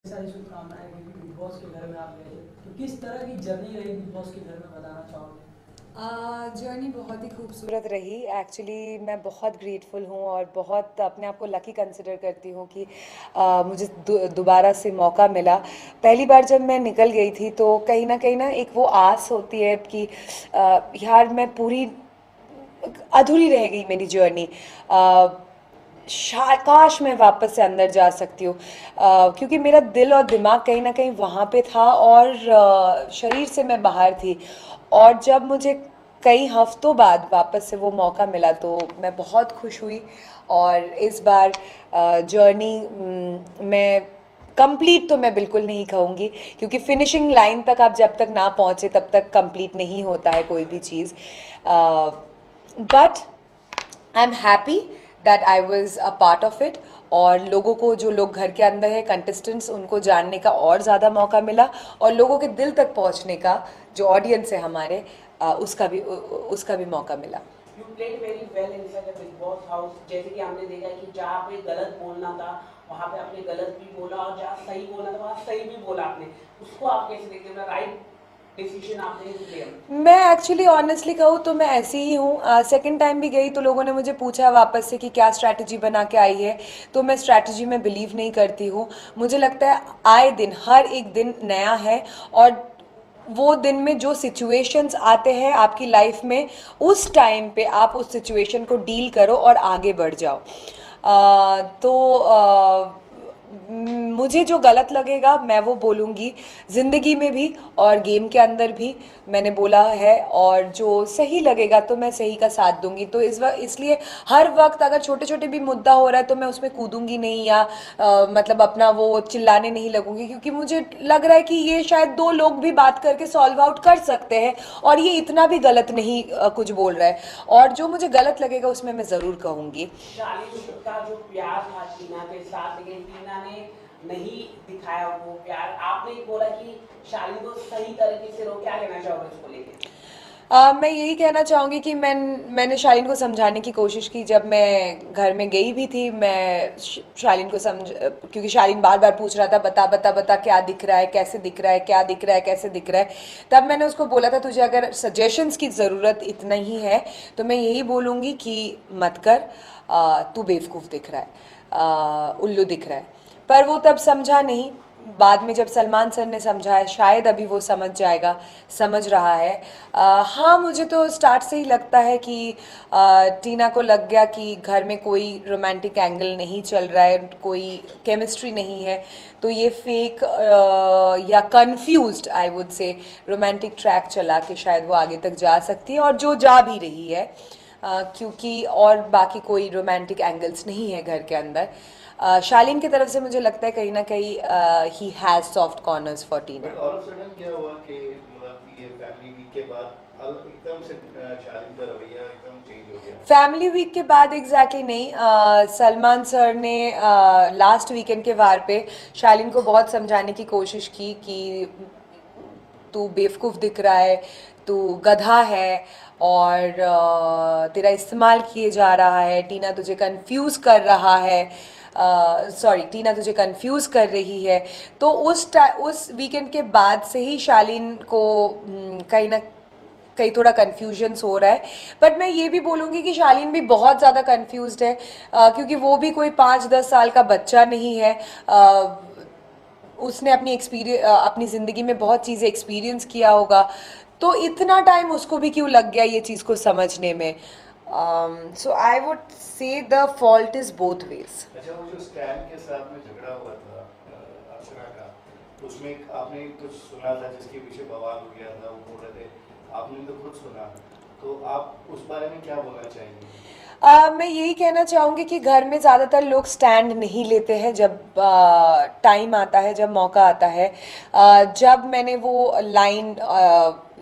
सारी शुभकामनाएं क्योंकि बिग बॉस के घर में आप गए थे, तो किस तरह की जर्नी रही बिग बॉस के घर में बताना चाहोगे? जर्नी बहुत ही खूबसूरत रही। एक्चुअली मैं बहुत ग्रेटफुल हूँ और बहुत अपने आप को लकी कंसिडर करती हूँ कि मुझे दोबारा से मौका मिला। पहली बार जब मैं निकल गई थी तो कहीं ना एक वो आस होती है कि यार मैं पूरी अधूरी रह गई मेरी जर्नी। काश मैं वापस से अंदर जा सकती हूँ, क्योंकि मेरा दिल और दिमाग कहीं ना कहीं वहाँ पे था और शरीर से मैं बाहर थी। और जब मुझे कई हफ्तों बाद वापस से वो मौका मिला तो मैं बहुत खुश हुई। और इस बार जर्नी मैं कंप्लीट तो मैं बिल्कुल नहीं कहूँगी, क्योंकि फिनिशिंग लाइन तक आप जब तक ना पहुँचे तब तक कंप्लीट नहीं होता है कोई भी चीज़। But I am happy that I was a part of it. और लोगों को, जो लोग घर के अंदर है कंटेस्टेंट्स, उनको जानने का और ज़्यादा मौका मिला और लोगों के दिल तक पहुंचने का, जो ऑडियंस है हमारे, उसका भी मौका मिला। You played very well inside the big boss house. जैसे कि हमने देखा है कि जहाँ पे गलत बोलना था वहाँ पे आपने गलत भी बोला और जहाँ सही बोलना था वहाँ सही भी बोला आपने। उसको आप कैसे देखते हैं? राइट डिसीजन आपने लिया? मैं एक्चुअली ऑनेस्टली कहूँ तो मैं ऐसी ही हूँ। सेकंड टाइम भी गई तो लोगों ने मुझे पूछा वापस से कि क्या स्ट्रैटेजी बना के आई है, तो मैं स्ट्रैटेजी में बिलीव नहीं करती हूँ। मुझे लगता है आए दिन, हर एक दिन नया है और वो दिन में जो सिचुएशंस आते हैं आपकी लाइफ में, उस टाइम पे आप उस सिचुएशन को डील करो और आगे बढ़ जाओ। मुझे जो गलत लगेगा मैं वो बोलूँगी, ज़िंदगी में भी और गेम के अंदर भी मैंने बोला है। और जो सही लगेगा तो मैं सही का साथ दूंगी। तो इसलिए हर वक्त अगर छोटे छोटे भी मुद्दा हो रहा है तो मैं उसमें कूदूंगी नहीं, या मतलब अपना वो चिल्लाने नहीं लगूंगी, क्योंकि मुझे लग रहा है कि ये शायद दो लोग भी बात करके सॉल्व आउट कर सकते हैं और ये इतना भी गलत नहीं कुछ बोल रहा है। और जो मुझे गलत लगेगा उसमें मैं ज़रूर कहूँगी। शालीन का जो प्यार था टीना के साथ, लेकिन टीना ने नहीं दिखाया वो प्यार। आपने बोला कि शालीन को सही तरीके से रो। क्या कहना चाहोगे उसको लेके? मैं यही कहना चाहूँगी कि मैंने शालीन को समझाने की कोशिश की। जब मैं घर में गई भी थी, मैं शालीन को क्योंकि शालीन बार बार पूछ रहा था बता बता बता क्या दिख रहा है, कैसे दिख रहा है, क्या दिख रहा है, कैसे दिख रहा है। तब मैंने उसको बोला था तुझे अगर सजेशंस की ज़रूरत इतना ही है तो मैं यही बोलूँगी कि मत कर, तू बेवकूफ़ दिख रहा है, उल्लू दिख रहा है। पर वो तब समझा नहीं। बाद में जब सलमान सर ने समझाया, शायद अभी वो समझ जाएगा, समझ रहा है। हाँ, मुझे तो स्टार्ट से ही लगता है कि टीना को लग गया कि घर में कोई रोमांटिक एंगल नहीं चल रहा है, कोई केमिस्ट्री नहीं है, तो ये फेक या कंफ्यूज्ड आई वुड से रोमांटिक ट्रैक चला के शायद वो आगे तक जा सकती है, और जो जा भी रही है। क्योंकि और बाकी कोई रोमांटिक एंगल्स नहीं है घर के अंदर। शालीन की तरफ से मुझे लगता है कहीं ना कहीं he has soft corners for Tina. But all of sudden क्या हुआ कि मतलब ये फैमिली वीक के बाद एकदम से शालीन का रवैया एकदम चेंज हो गया? फैमिली वीक के बाद एग्जैक्टली नहीं। सलमान सर ने लास्ट वीकेंड के वार पे शालीन को बहुत समझाने की कोशिश की कि तू बेवकूफ़ दिख रहा है, तू गधा है और तेरा इस्तेमाल किए जा रहा है, टीना तुझे कंफ्यूज कर रहा है, सॉरी टीना तुझे कंफ्यूज कर रही है। तो उस वीकेंड के बाद से ही शालीन को कहीं ना कहीं थोड़ा कन्फ्यूजन्स हो रहा है। बट मैं ये भी बोलूँगी कि शालीन भी बहुत ज़्यादा कन्फ्यूज्ड है, क्योंकि वो भी कोई 5-10 साल का बच्चा नहीं है। उसने अपनी ज़िंदगी में बहुत चीज़ें एक्सपीरियंस किया होगा, तो इतना टाइम उसको भी क्यों लग गया ये चीज़ को समझने में। So I would say the fault is both ways. अच्छा, वो जो स्टैन के साथ में झगड़ा हुआ था अक्षरा का, तो उसमें आपने कुछ सुना था जिसके पीछे बवाल हो गया था, वो बोल रहे थे, आपने तो खुद सुना, तो आप उस बारे में क्या बोलना चाहेंगे? मैं यही कहना चाहूँगी कि घर में ज़्यादातर लोग स्टैंड नहीं लेते हैं जब टाइम आता है, जब मौका आता है। जब मैंने वो लाइन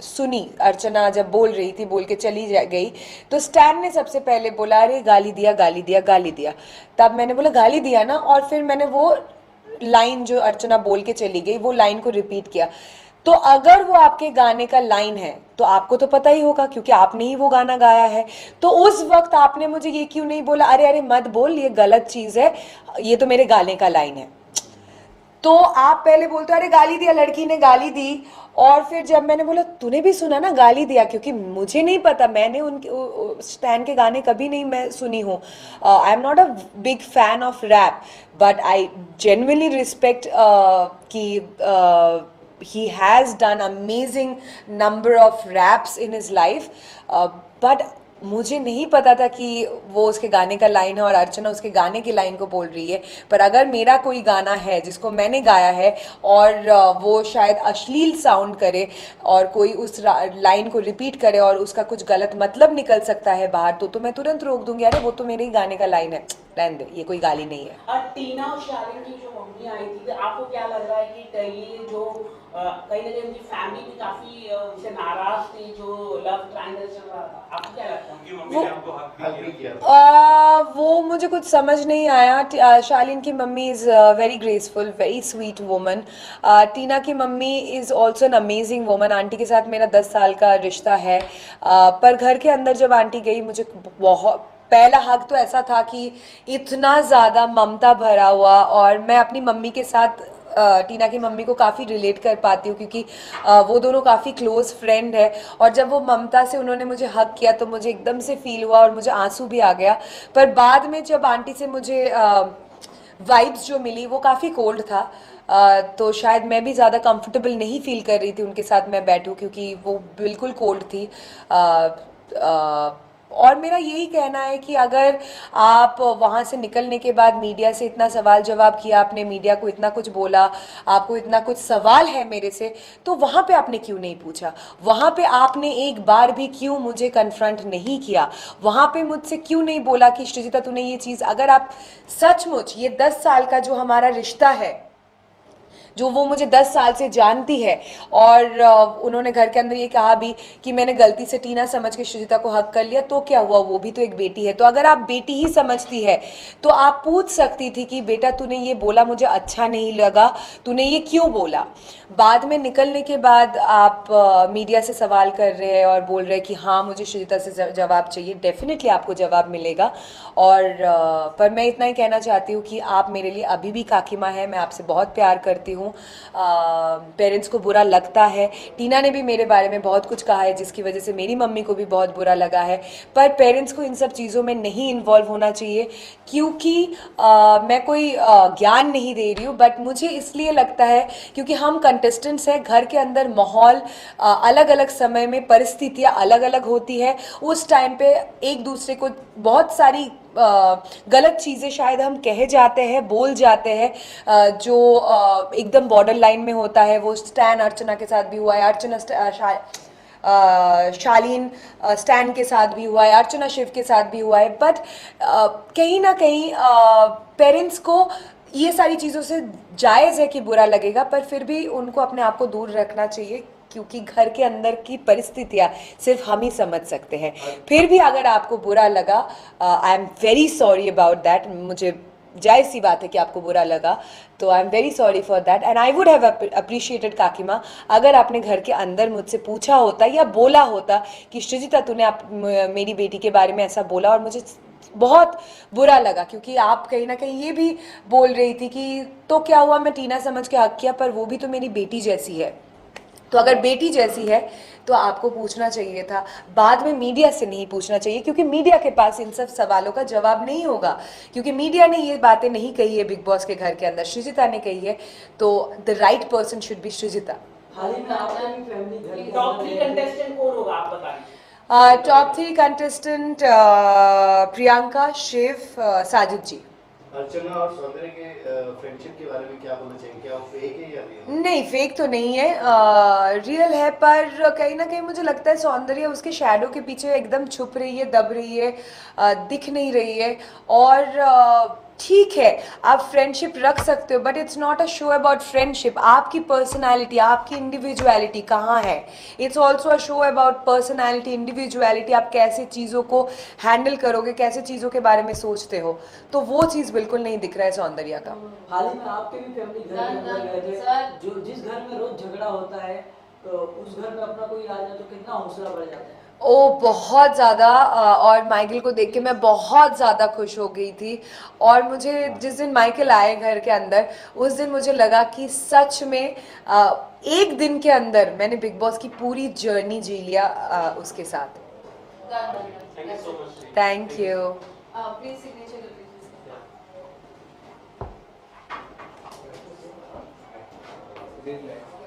सुनी, अर्चना जब बोल रही थी, बोल के गई, तो स्टैन ने सबसे पहले बोला अरे गाली दिया गाली दिया गाली दिया। तब मैंने बोला गाली दिया ना, और फिर मैंने वो लाइन जो अर्चना बोल के चली गई वो लाइन को रिपीट किया। तो अगर वो आपके गाने का लाइन है तो आपको तो पता ही होगा, क्योंकि आपने ही वो गाना गाया है। तो उस वक्त आपने मुझे ये क्यों नहीं बोला अरे अरे मत बोल, ये गलत चीज़ है, ये तो मेरे गाने का लाइन है। तो आप पहले बोलते हो अरे गाली दिया, लड़की ने गाली दी, और फिर जब मैंने बोला तूने भी सुना ना गाली दिया, क्योंकि मुझे नहीं पता, मैंने उनके स्टैन के गाने कभी नहीं मैं सुनी हूँ, I am not a big fan of rap, but I genuinely respect कि he has done amazing number of raps in his life, but मुझे नहीं पता था कि वो उसके गाने का लाइन है और अर्चना उसके गाने की लाइन को बोल रही है। पर अगर मेरा कोई गाना है जिसको मैंने गाया है और वो शायद अश्लील साउंड करे और कोई उस लाइन को रिपीट करे और उसका कुछ गलत मतलब निकल सकता है बाहर, तो मैं तुरंत रोक दूंगी, अरे वो तो मेरे ही गाने का लाइन है, रहने दे, ये कोई गाली नहीं है। और टीना और शालिन की जो मम्मी आई थी, तो आपको क्या लग रहा है कि ये जो कहीं ना कहीं उनकी फैमिली भी काफी उनसे नाराज थी, जो लव ट्रायंगल चल रहा था, आपको क्या लगता है? उनकी मम्मी ने आपको हक भी किया। वो मुझे कुछ समझ नहीं आया। शालिन की mummy is very graceful, very sweet woman. Tina की mummy is also an amazing woman. Aunty के साथ मेरा 10 साल का रिश्ता है, पर घर के अंदर जब आंटी गई, मुझे बहुत पहला हक तो ऐसा था कि इतना ज़्यादा ममता भरा हुआ, और मैं अपनी मम्मी के साथ टीना की मम्मी को काफ़ी रिलेट कर पाती हूँ, क्योंकि वो दोनों काफ़ी क्लोज़ फ्रेंड है, और जब वो ममता से उन्होंने मुझे हक किया तो मुझे एकदम से फील हुआ और मुझे आंसू भी आ गया। पर बाद में जब आंटी से मुझे वाइब्स जो मिली वो काफ़ी कोल्ड था, तो शायद मैं भी ज़्यादा कंफर्टेबल नहीं फील कर रही थी उनके साथ मैं बैठूं, क्योंकि वो बिल्कुल कोल्ड थी। और मेरा यही कहना है कि अगर आप वहाँ से निकलने के बाद मीडिया से इतना सवाल जवाब किया, आपने मीडिया को इतना कुछ बोला, आपको इतना कुछ सवाल है मेरे से, तो वहाँ पे आपने क्यों नहीं पूछा? वहाँ पे आपने एक बार भी क्यों मुझे कन्फ्रंट नहीं किया? वहाँ पे मुझसे क्यों नहीं बोला कि सृजिता तूने ये चीज़, अगर आप सचमुच ये 10 साल का जो हमारा रिश्ता है, जो वो मुझे 10 साल से जानती है, और उन्होंने घर के अंदर ये कहा भी कि मैंने गलती से टीना समझ के सृजिता को हक कर लिया, तो क्या हुआ, वो भी तो एक बेटी है। तो अगर आप बेटी ही समझती है तो आप पूछ सकती थी कि बेटा तूने ये बोला मुझे अच्छा नहीं लगा, तूने ये क्यों बोला? बाद में निकलने के बाद आप मीडिया से सवाल कर रहे हैं और बोल रहे हैं कि हाँ मुझे सृजिता से जवाब चाहिए। डेफिनेटली आपको जवाब मिलेगा, और पर मैं इतना ही कहना चाहती हूँ कि आप मेरे लिए अभी भी काकी माँ है, मैं आपसे बहुत प्यार करती हूँ। पेरेंट्स को बुरा लगता है, टीना ने भी मेरे बारे में बहुत कुछ कहा है जिसकी वजह से मेरी मम्मी को भी बहुत बुरा लगा है, पर पेरेंट्स को इन सब चीज़ों में नहीं इन्वॉल्व होना चाहिए, क्योंकि मैं कोई ज्ञान नहीं दे रही हूँ, बट मुझे इसलिए लगता है क्योंकि हम कंटेस्टेंट्स हैं, घर के अंदर माहौल अलग अलग समय में परिस्थितियाँ अलग अलग होती है, उस टाइम पे एक दूसरे को बहुत सारी गलत चीज़ें शायद हम कह जाते हैं, बोल जाते हैं, जो एकदम बॉर्डर लाइन में होता है। वो स्टैन अर्चना के साथ भी हुआ है, अर्चना शालीन स्टैन के साथ भी हुआ है, अर्चना शिव के साथ भी हुआ है, बट कहीं ना कहीं पेरेंट्स को ये सारी चीज़ों से जायज़ है कि बुरा लगेगा, पर फिर भी उनको अपने आप को दूर रखना चाहिए, क्योंकि घर के अंदर की परिस्थितियाँ सिर्फ हम ही समझ सकते हैं। फिर भी अगर आपको बुरा लगा, I am very sorry about that, मुझे जायज़ सी बात है कि आपको बुरा लगा, तो I am very sorry for that, and I would have appreciated काकी माँ अगर आपने घर के अंदर मुझसे पूछा होता या बोला होता कि सृजिता तूने मेरी बेटी के बारे में ऐसा बोला और मुझे बहुत बुरा लगा, क्योंकि आप कहीं ना कहीं ये भी बोल रही थी कि तो क्या हुआ, मैं टीना समझ के हक किया, पर वो भी तो मेरी बेटी जैसी है। तो अगर बेटी जैसी है तो आपको पूछना चाहिए था, बाद में मीडिया से नहीं पूछना चाहिए, क्योंकि मीडिया के पास इन सब सवालों का जवाब नहीं होगा, क्योंकि मीडिया ने ये बातें नहीं कही है बिग बॉस के घर के अंदर, सृजिता ने कही है, तो the right person should be Srijita. हाल ही में आपका भी फैमिली घर के टॉप अंदर 3 है। कंटेस्टेंट कौन होगा आप बताइए? टॉप 3 कंटेस्टेंट प्रियंका, शिव, साजिद जी। अर्चना और सौंदर्य के फ्रेंडशिप के बारे में क्या बोलना चाहिए, क्या वो फेक है या रियल? नहीं, फेक तो नहीं है, रियल है, पर कहीं ना कहीं मुझे लगता है सौंदर्य उसके शैडो के पीछे एकदम छुप रही है, दब रही है, दिख नहीं रही है, और ठीक है आप फ्रेंडशिप रख सकते हो, but it's not a show about friendship. आपकी पर्सनालिटी, आपकी इंडिविजुअलिटी कहाँ है? It's also a show about personality, individuality, आप कैसे चीज़ों को हैंडल करोगे, कैसे चीज़ों के बारे में सोचते हो, तो वो चीज़ बिल्कुल नहीं दिख रहा है सौंदर्य का। हाल ही में आपके भी फैमिली घर के अंदर गए थे, जो जिस घर में रोज झगड़ा होता है, तो उस घर में अपना कोई आ जाए तो कितना हौसला बढ़ जाता है। ओ बहुत ज़्यादा और माइकल को देख के मैं बहुत ज़्यादा खुश हो गई थी। और मुझे जिस दिन माइकल आए घर के अंदर, उस दिन मुझे लगा कि सच में एक दिन के अंदर मैंने बिग बॉस की पूरी जर्नी जी लिया उसके साथ। Thank you so much. Thank you. Please signature कर दीजिए।